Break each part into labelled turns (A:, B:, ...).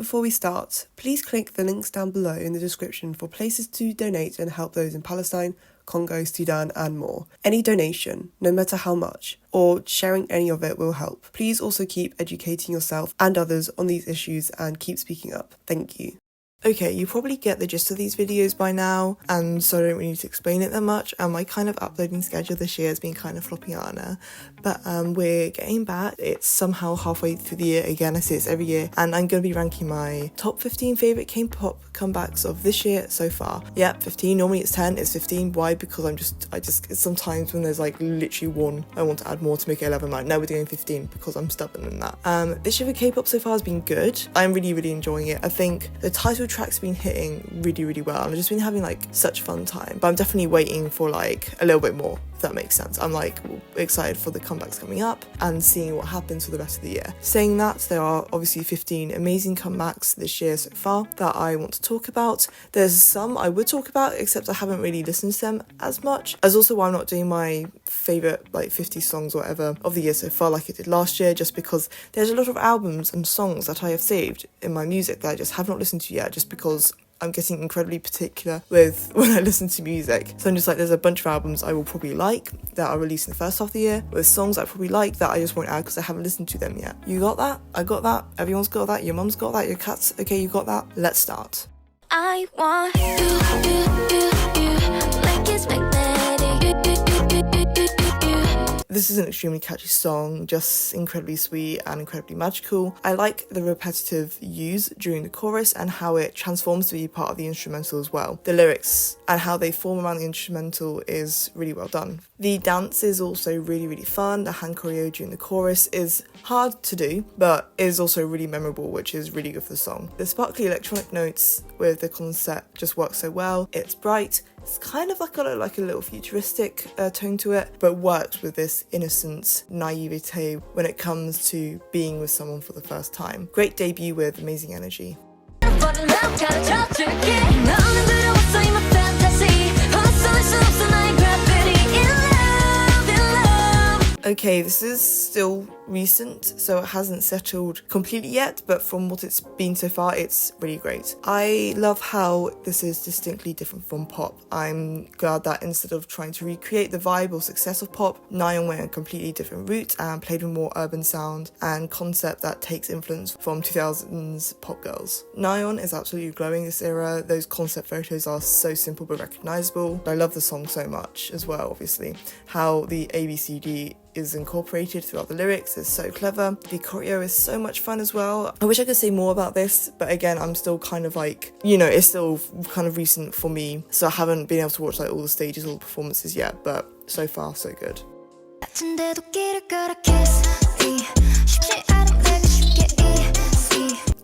A: Before we start, please click the links down below in the description for places to donate and help those in Palestine, Congo, Sudan and more. Any donation, no matter how much, or sharing any of it will help. Please also keep educating yourself and others on these issues and keep speaking up. Thank you. Okay, you probably get the gist of these videos by now, and so I don't really need to explain it that much. My kind of uploading schedule this year has been kind of flopping out on her, but we're getting back. It's somehow halfway through the year again. I say it's every year, and I'm going to be ranking my top 15 favourite Kpop comebacks of this year so far. Yeah, 15. Normally it's 10, it's 15. Why? Because I just sometimes when there's like literally one, I want to add more to make it 11. Like, no, we're doing 15 because I'm stubborn in that. This year for Kpop so far has been good. I'm really enjoying it. I think the title track's been hitting really well, and I've just been having like such fun time, but I'm definitely waiting for like a little bit more, if that makes sense. I'm like excited for the comebacks coming up and seeing what happens for the rest of the year. Saying that, there are obviously 15 amazing comebacks this year so far that I want to talk about. There's some I would talk about, except I haven't really listened to them as much, as also why I'm not doing my favourite like 50 songs or whatever of the year so far like I did last year, just because there's a lot of albums and songs that I have saved in my music that I just have not listened to yet, just because I'm getting incredibly particular with when I listen to music. So I'm just like, there's a bunch of albums I will probably like that are released in the first half of the year, with songs I probably like that I just won't add because I haven't listened to them yet. You got that? I got that. Everyone's got that. Your mum's got that. Your cat's okay. You got that. Let's start.
B: I want you, like it's magnetic.
A: This is an extremely catchy song, just incredibly sweet and incredibly magical. I like the repetitive use during the chorus and how it transforms to be part of the instrumental as well. The lyrics and how they form around the instrumental is really well done. The dance is also really fun. The hand choreo during the chorus is hard to do, but is also really memorable, which is really good for the song. The sparkly electronic notes with the concept just work so well. It's bright. It's kind of like got a little futuristic tone to it, but works with this innocence, naivete when it comes to being with someone for the first time. Great debut with amazing energy. Okay, this is still recent, so it hasn't settled completely yet, but from what it's been so far, it's really great. I love how this is distinctly different from pop. I'm glad that instead of trying to recreate the vibe or success of pop, Nayeon went a completely different route and played with more urban sound and concept that takes influence from 2000s pop girls. Nayeon is absolutely glowing this era. Those concept photos are so simple but recognisable. I love the song so much as well, obviously. How the ABCD is incorporated throughout the lyrics is so clever. The choreo is so much fun as well. I wish I could say more about this, but again, I'm still kind of like, it's still kind of recent for me, so I haven't been able to watch like all the stages, all the performances yet, but so far so good.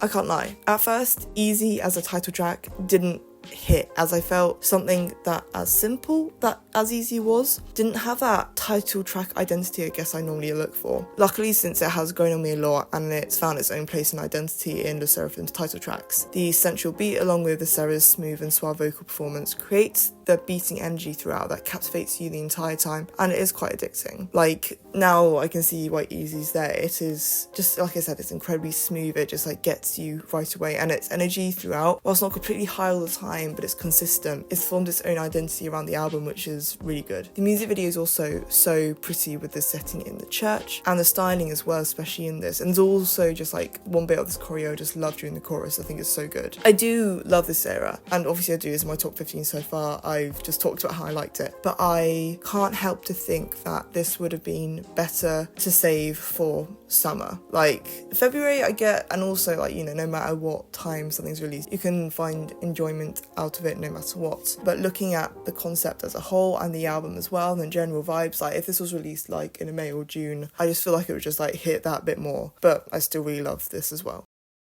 A: I can't lie, at first Easy as a title track didn't hit, as I felt something that as simple that as Easy was didn't have that title track identity I guess I normally look for. Luckily, since it has grown on me a lot and it's found its own place and identity in the Seraphim's title tracks, the central beat along with the Sarah's smooth and suave vocal performance creates the beating energy throughout that captivates you the entire time, and it is quite addicting. Like, now I can see why Easy's there. It is just, like I said, it's incredibly smooth. It just like gets you right away, and its energy throughout, whilst not completely high all the time, but it's consistent. It's formed its own identity around the album, which is really good. The music video is also so pretty with the setting in the church and the styling as well, especially in this. And there's also just like one bit of this choreo I just love during the chorus. I think it's so good. I do love this era, and obviously I do. It's my top 15 so far. I've just talked about how I liked it, but I can't help to think that this would have been better to save for summer. Like, February I get, and also like, no matter what time something's released, you can find enjoyment out of it no matter what. But looking at the concept as a whole and the album as well, and the general vibes, like if this was released like in May or June, I just feel like it would just like hit that bit more. But I still really love this as well.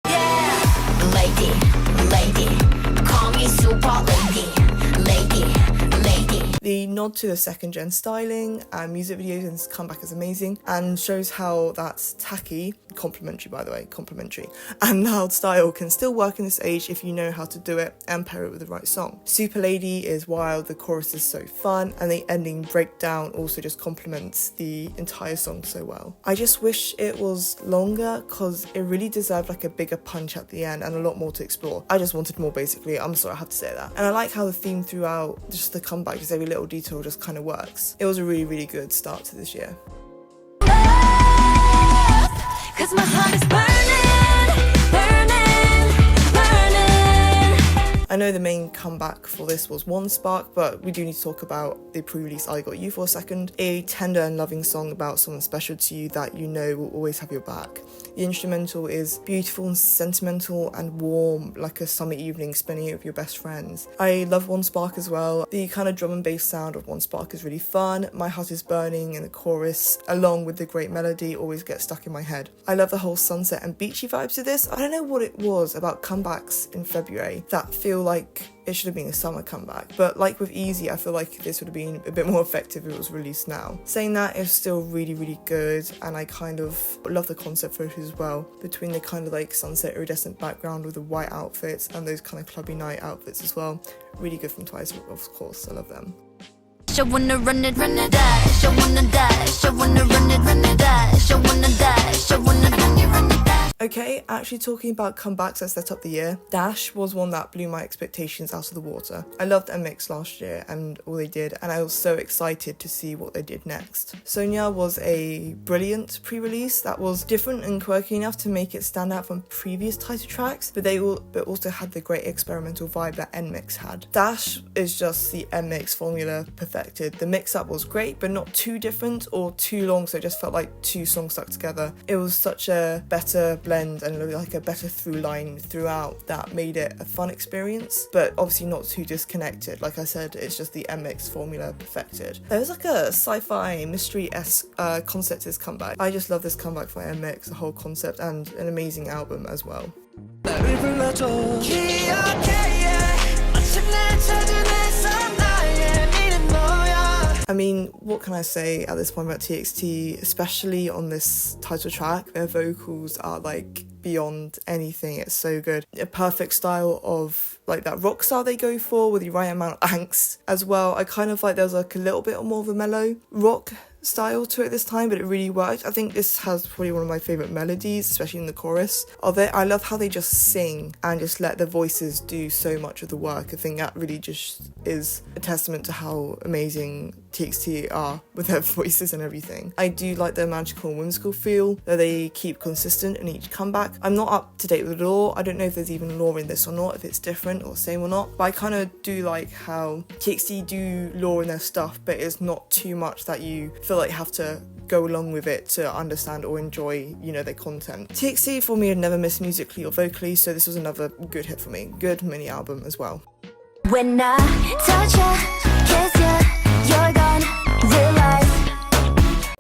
B: Yeah, lady, call me super lady.
A: The nod to the second gen styling and music videos in this comeback is amazing, and shows how that's tacky, complimentary by the way, complimentary, and loud style can still work in this age if you know how to do it and pair it with the right song. Super Lady is wild, the chorus is so fun, and the ending breakdown also just complements the entire song so well. I just wish it was longer because it really deserved like a bigger punch at the end and a lot more to explore. I just wanted more basically, I'm sorry I have to say that. And I like how the theme throughout, just the comeback, just every little detail just kind of works. It was a really, really good start to this year.
B: Cause my heart is burning, burning, burning.
A: I know the main comeback for this was One Spark, but we do need to talk about the pre-release I Got You for a second. A tender and loving song about someone special to you that you know will always have your back. The instrumental is beautiful and sentimental and warm, like a summer evening spending it with your best friends. I love One Spark as well. The kind of drum and bass sound of One Spark is really fun. My Heart is Burning in the chorus, along with the great melody, always gets stuck in my head. I love the whole sunset and beachy vibes of this. I don't know what it was about comebacks in February that feel like it should have been a summer comeback, but like with Easy, I feel like this would have been a bit more effective if it was released now. Saying that, it's still really, really good, and I kind of love the concept photos as well, between the kind of like sunset iridescent background with the white outfits and those kind of clubby night outfits as well. Really good from Twice, of course, I love them.
B: She wanna run it, dash. She wanna dash. She wanna run it, dash. She wanna dash. She wanna run it, dash.
A: Okay, actually talking about comebacks that set up the year, Dash was one that blew my expectations out of the water. I loved MX last year and all they did, and I was so excited to see what they did next. Sonia was a brilliant pre-release that was different and quirky enough to make it stand out from previous title tracks, but also had the great experimental vibe that NMix had. Dash is just the NMix formula perfected. The mix-up was great, but not too different or too long, so it just felt like two songs stuck together. It was such a better blend and like a better through line throughout that made it a fun experience, but obviously not too disconnected. Like I said, it's just the MX formula perfected. There was like a sci-fi mystery-esque concept to this comeback. I just love this comeback for MX, the whole concept, and an amazing album as well. I mean, what can I say at this point about TXT, especially on this title track? Their vocals are like beyond anything. It's so good. A perfect style of like that rock style they go for with the right amount of angst as well. I kind of like there's like a little bit more of a mellow rock style to it this time, but it really worked. I think this has probably one of my favourite melodies, especially in the chorus of it. I love how they just sing and just let their voices do so much of the work. I think that really just is a testament to how amazing TXT are with their voices and everything. I do like their magical and whimsical feel that they keep consistent in each comeback. I'm not up to date with the lore. I don't know if there's even lore in this or not, if it's different or same or not, but I kind of do like how TXT do lore in their stuff, but it's not too much that you feel like you have to go along with it to understand or enjoy, you know, their content. TXT for me had never missed musically or vocally, so this was another good hit for me. Good mini album as well.
B: When I touch ya, kiss ya, you're gone, realize.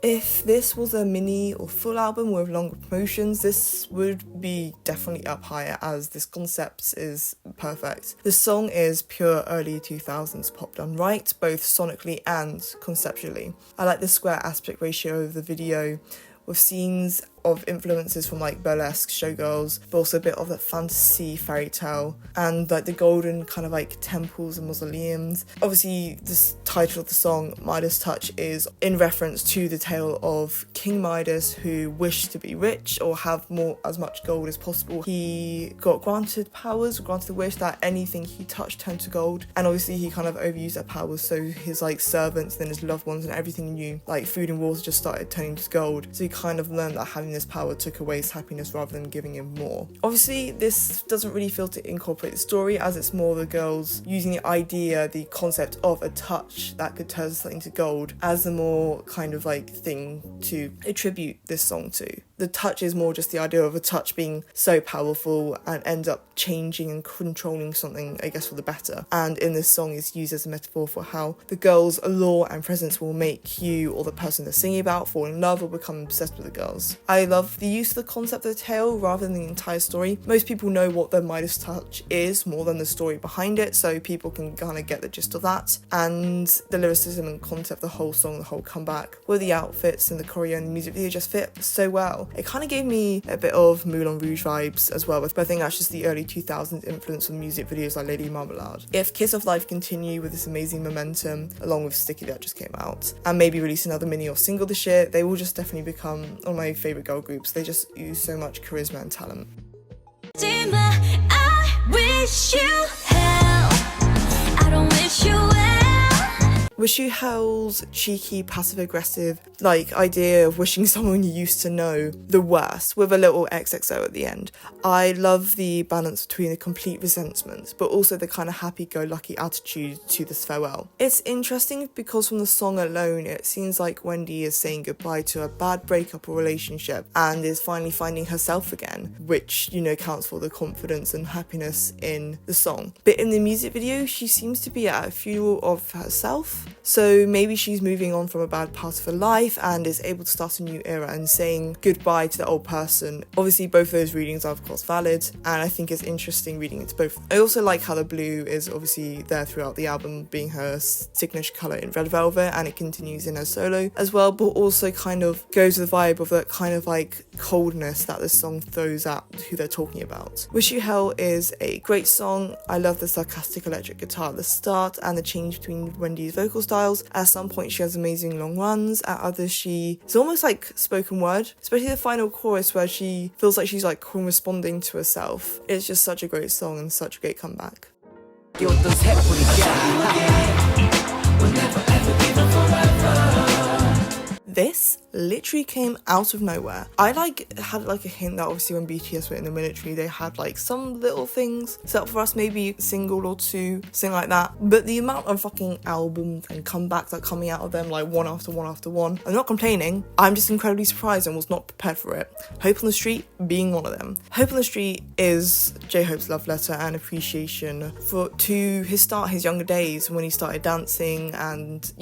A: If this was a mini or full album with longer promotions, this would be definitely up higher, as this concept is perfect. The song is pure early 2000s pop done right, both sonically and conceptually. I like the square aspect ratio of the video, with scenes of influences from like burlesque, showgirls, but also a bit of that fantasy fairy tale, and like the golden kind of like temples and mausoleums. Obviously this title of the song, Midas Touch, is in reference to the tale of King Midas, who wished to be rich or have as much gold as possible. He got granted the wish that anything he touched turned to gold, and obviously he kind of overused that power, so his like servants, then his loved ones and everything he knew, like food and water, just started turning to gold. So he kind of learned that having this power took away his happiness rather than giving him more. Obviously this doesn't really feel to incorporate the story, as it's more the girls using the concept of a touch that could turn something to gold as the more kind of like thing to attribute this song to.
C: The touch is more just the idea of a touch being so powerful and ends up changing and controlling something, I guess, for the better. And in this song is used as a metaphor for how the girl's allure and presence will make you or the person they're singing about fall in love or become obsessed with the girls. I love the use of the concept of the tale rather than the entire story. Most people know what the Midas touch is more than the story behind it, so people can kind of get the gist of that. And the lyricism and concept, the whole song, the whole comeback, with the outfits and the choreo and the music video just fit so well. It kind of gave me a bit of Moulin Rouge vibes as well, but I think that's just the early 2000s influence on music videos like Lady Marmalade. If Kiss of Life continue with this amazing momentum, along with Sticky that just came out, and maybe release another mini or single this year, they will just definitely become one of my favourite girl groups. They just use so much charisma and talent.
B: I wish you hell. I don't wish you well.
C: Wish You Hell's cheeky, passive-aggressive, idea of wishing someone you used to know the worst, with a little XXO at the end. I love the balance between the complete resentment, but also the kind of happy-go-lucky attitude to this farewell. It's interesting because from the song alone, it seems like Wendy is saying goodbye to a bad breakup or relationship and is finally finding herself again, which, counts for the confidence and happiness in the song. But in the music video, she seems to be at a funeral of herself. So maybe she's moving on from a bad part of her life and is able to start a new era and saying goodbye to the old person. Obviously, both of those readings are of course valid, and I think it's interesting reading into both. I also like how the blue is obviously there throughout the album, being her signature colour in Red Velvet, and it continues in her solo as well, but also kind of goes with the vibe of that kind of coldness that the song throws at who they're talking about. Wish You Hell is a great song. I love the sarcastic electric guitar at the start and the change between Wendy's vocal styles. At some point she has amazing long runs, at others it's almost like spoken word, especially the final chorus where she feels like she's corresponding to herself. It's just such a great song and such a great comeback. This literally came out of nowhere. I had a hint that obviously when BTS were in the military they had some little things set up for us, maybe a single or two, something like that. But the amount of fucking albums and comebacks that are coming out of them one after one after one, I'm not complaining, I'm just incredibly surprised and was not prepared for it. Hope on the Street being one of them. Hope on the Street is J-Hope's love letter and appreciation to his younger days when he started dancing and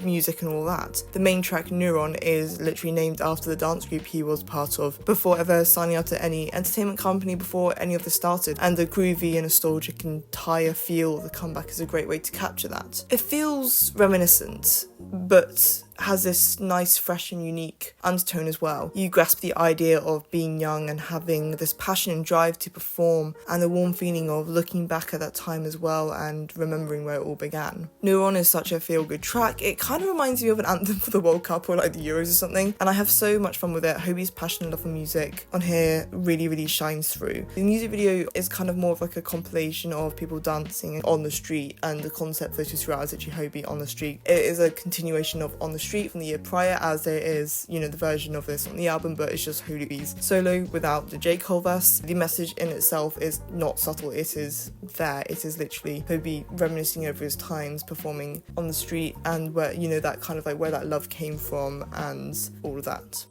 C: music and all that. The main track Neuron is literally named after the dance group he was part of before ever signing up to any entertainment company, before any of this started, and the groovy and nostalgic entire feel of the comeback is a great way to capture that. It feels reminiscent, but has this nice, fresh and unique undertone as well. You grasp the idea of being young and having this passion and drive to perform, and the warm feeling of looking back at that time as well and remembering where it all began. Neuron is such a feel-good track. It kind of reminds me of an anthem for the World Cup or the Euros or something, and I have so much fun with it. Hobie's passion and love for music on here really shines through. The music video is kind of more of a compilation of people dancing on the street, and the concept for this throughout is actually Hobie on the street. It is a continuation of On the Street from the year prior, as there is, the version of this on the album, but it's just Hobie's solo without the J. Cole verse. The message in itself is not subtle, it is there. It is literally Hobie reminiscing over his times performing on the street and where, that kind of where that love came from and all of that.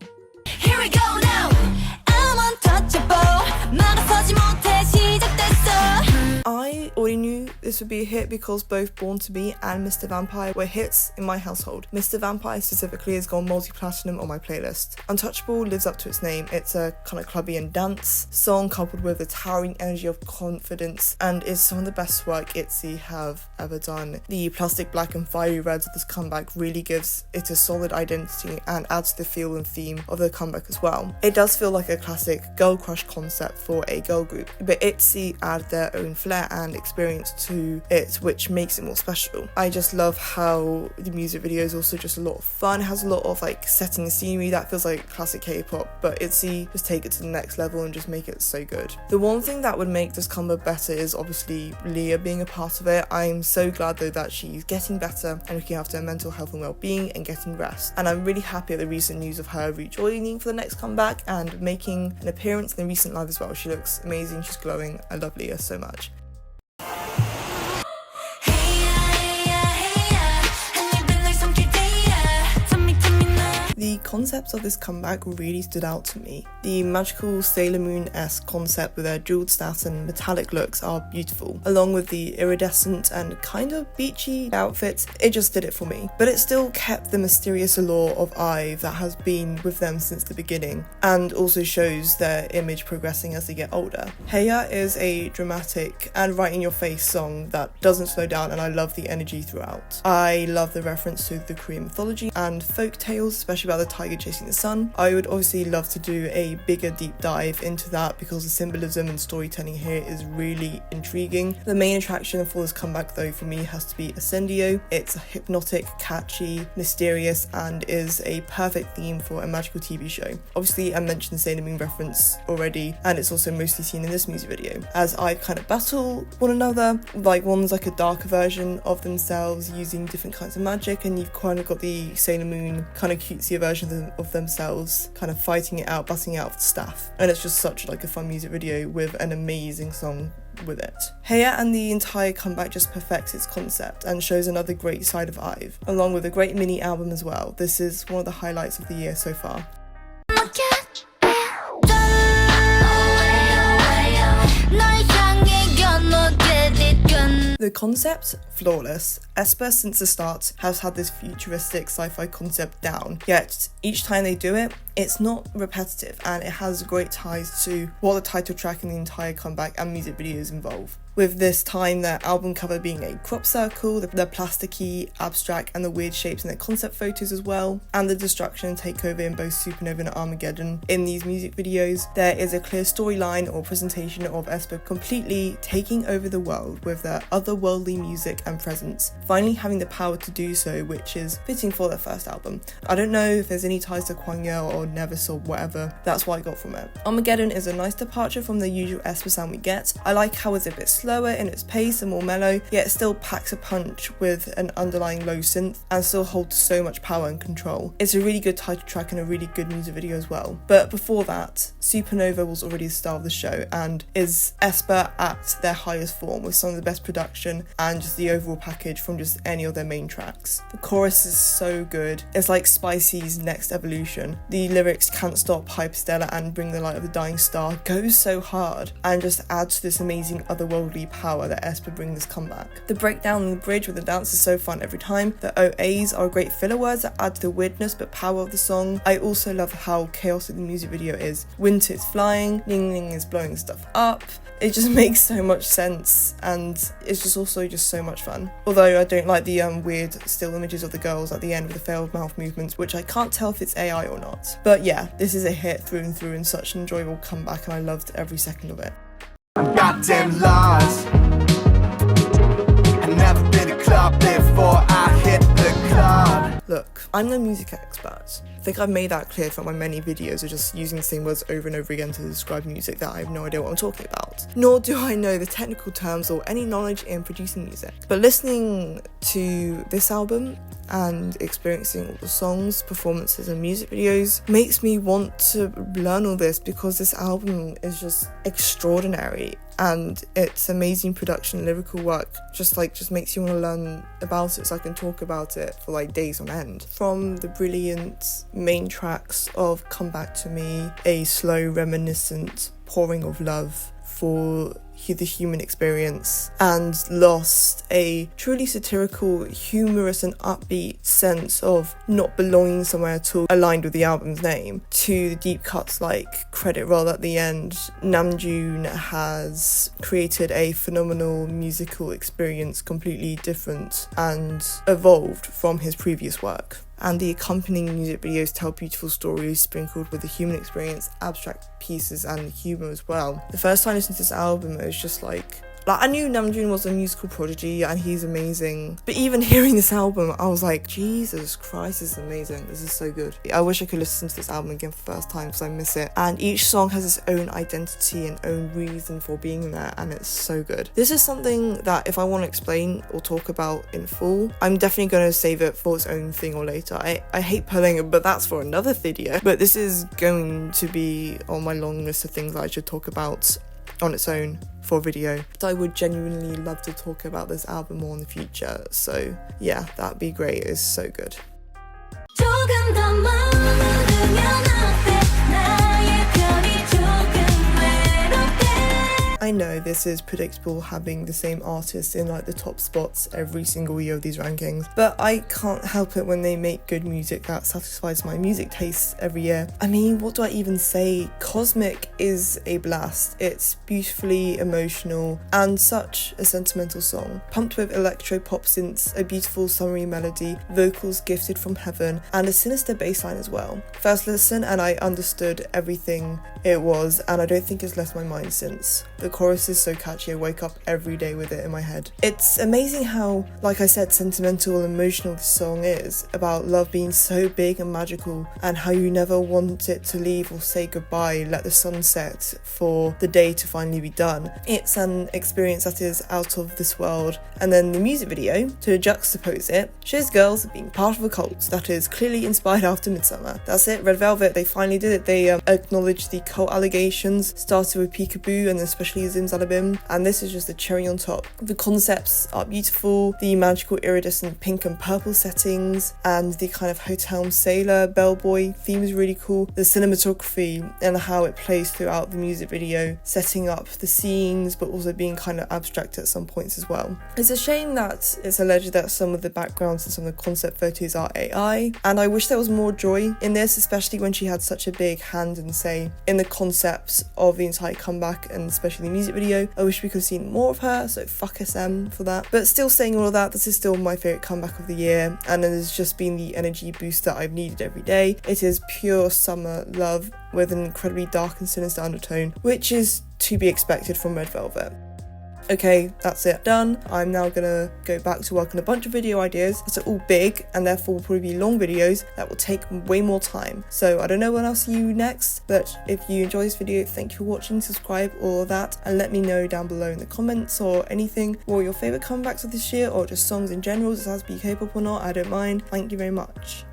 B: Here we go now. I'm untouchable. 말아서지 못해 시작됐어.
C: I already knew this would be a hit because both Born to Be and Mr. Vampire were hits in my household. Mr. Vampire specifically has gone multi-platinum on my playlist. Untouchable lives up to its name. It's a kind of clubby and dance song coupled with a towering energy of confidence, and is some of the best work ITZY have ever done. The plastic black and fiery reds of this comeback really gives it a solid identity and adds to the feel and theme of the comeback as well. It does feel like a classic girl crush concept for a girl group, but ITZY add their own flair and experience to it, which makes it more special. I just love how the music video is also just a lot of fun. It has a lot of setting and scenery that feels like classic K-pop, but ITZY just take it to the next level and just make it so good. The one thing that would make this comeback better is obviously Leah being a part of it. I'm so glad though that she's getting better and looking after her mental health and well-being and getting rest, and I'm really happy at the recent news of her rejoining for the next comeback and making an appearance in the recent live as well. She looks amazing, she's glowing. I love Leah so much. the concepts of this comeback really stood out to me. The magical Sailor Moon-esque concept with their jeweled staffs and metallic looks are beautiful, along with the iridescent and kind of beachy outfits. It just did it for me. But it still kept the mysterious allure of IVE that has been with them since the beginning, and also shows their image progressing as they get older. Heya is a dramatic and right-in-your-face song that doesn't slow down, and I love the energy throughout. I love the reference to the Korean mythology and folk tales, especially about the tiger chasing the sun. I would obviously love to do a bigger deep dive into that because the symbolism and storytelling here is really intriguing. The main attraction for this comeback though for me has to be Ascendio. It's hypnotic, catchy, mysterious, and is a perfect theme for a magical TV show. Obviously I mentioned the Sailor Moon reference already, and it's also mostly seen in this music video, as I kind of battle one another. Like, one's like a darker version of themselves using different kinds of magic, and you've kind of got the Sailor Moon kind of cutesy version of themselves kind of fighting it out, busting out with staff, and it's just such like a fun music video with an amazing song with it. Heya and the entire comeback just perfects its concept and shows another great side of IVE, along with a great mini album as well. This is one of the highlights of the year so far. The concept, flawless. aespa since the start has had this futuristic sci-fi concept down, yet each time they do it, it's not repetitive, and it has great ties to what the title track and the entire comeback and music videos involve. With this time, their album cover being a crop circle, the plasticky, abstract, and the weird shapes in their concept photos as well, and the destruction and takeover in both Supernova and Armageddon in these music videos, there is a clear storyline or presentation of aespa completely taking over the world with their otherworldly music and presence, finally having the power to do so, which is fitting for their first album. I don't know if there's any ties to Kwangyo or Nevis or whatever, that's what I got from it. Armageddon is a nice departure from the usual aespa sound we get. I like how it's a bit slower in its pace and more mellow, yet it still packs a punch with an underlying low synth and still holds so much power and control. It's a really good title track and a really good music video as well. But before that, Supernova was already the star of the show and is aespa at their highest form, with some of the best production and just the overall package from just any of their main tracks. The chorus is so good. It's like Spicy's next evolution. The lyrics "Can't Stop, Hyperstellar" and "Bring the Light of the Dying Star" goes so hard and just adds to this amazing otherworldly power that aespa bring this comeback. The breakdown and the bridge with the dance is so fun every time. The OAs are great filler words that add to the weirdness but power of the song. I also love how chaotic the music video is. Winter is flying, Ning Ning is blowing stuff up. It just makes so much sense, and it's just also just so much fun. Although I don't like the weird still images of the girls at the end with the failed mouth movements, which I can't tell if it's AI or not. But yeah, this is a hit through and through and such an enjoyable comeback, and I loved every second of it.
D: Goddamn laws. I've never been to a club before I hit the club.
C: Look, I'm no music expert. I think I've made that clear from my many videos of just using the same words over and over again to describe music that I have no idea what I'm talking about. Nor do I know the technical terms or any knowledge in producing music. But listening to this album and experiencing all the songs, performances and music videos makes me want to learn all this, because this album is just extraordinary, and its amazing production, lyrical work just makes you want to learn about it, so I can talk about it for like days on end. From the brilliant main tracks of Come Back to Me, a slow reminiscent pouring of love for the human experience, and Lost, a truly satirical, humorous and upbeat sense of not belonging somewhere at all, aligned with the album's name, to the deep cuts like Credit Roll at the end. Namjoon has created a phenomenal musical experience, completely different and evolved from his previous work. And the accompanying music videos tell beautiful stories sprinkled with the human experience, abstract pieces and humour as well. The first time I listened to this album, it was just like I knew Namjoon was a musical prodigy and he's amazing, but even hearing this album I was like, Jesus Christ, this is amazing, this is so good. I wish I could listen to this album again for the first time because I miss it, and each song has its own identity and own reason for being there, and it's so good. This is something that if I want to explain or talk about in full, I'm definitely going to save it for its own thing or later. I hate pulling it, but that's for another video. But this is going to be on my long list of things that I should talk about on its own for a video. I would genuinely love to talk about this album more in the future, so yeah, that'd be great. It's so good.
B: 조금 더 머무르면 어때 나의 별이 조금 외롭게.
A: I know this is predictable having the same artists in like the top spots every single year of these rankings, but I can't help it when they make good music that satisfies my music tastes every year. I mean, what do I even say? Cosmic is a blast. It's beautifully emotional and such a sentimental song, pumped with electro pop synths, a beautiful summery melody, vocals gifted from heaven, and a sinister bass line as well. First listen and I understood everything it was, and I don't think it's left my mind since. The chorus is so catchy, I wake up every day with it in my head. It's amazing how, like I said, sentimental and emotional this song is, about love being so big and magical, and how you never want it to leave or say goodbye, let the sun set for the day to finally be done. It's an experience that is out of this world. And then the music video, to juxtapose it, shows girls being part of a cult that is clearly inspired after Midsummer. That's it, Red Velvet, they finally did it. They acknowledged the cult allegations, started with Peekaboo and especially Zimzalabim, and this is just the cherry on top. The concepts are beautiful, the magical iridescent pink and purple settings, and the kind of hotel sailor bellboy theme is really cool. The cinematography and how it plays throughout the music video, setting up the scenes but also being kind of abstract at some points as well. It's a shame that it's alleged that some of the backgrounds and some of the concept photos are AI, and I wish there was more joy in this, especially when she had such a big hand and say in the concepts of the entire comeback and especially the music video. I wish we could have seen more of her, so fuck SM for that. But still saying all of that, this is still my favourite comeback of the year, and it has just been the energy boost that I've needed every day. It is pure summer love with an incredibly dark and sinister undertone, which is to be expected from Red Velvet. Okay, that's it, done. I'm now gonna go back to work on a bunch of video ideas that are all big and therefore will probably be long videos that will take way more time. So I don't know when I'll see you next, but if you enjoy this video, thank you for watching, subscribe, all of that, and let me know down below in the comments or anything, or your favourite comebacks of this year, or just songs in general. Does it have to be K-pop or not? I don't mind. Thank you very much.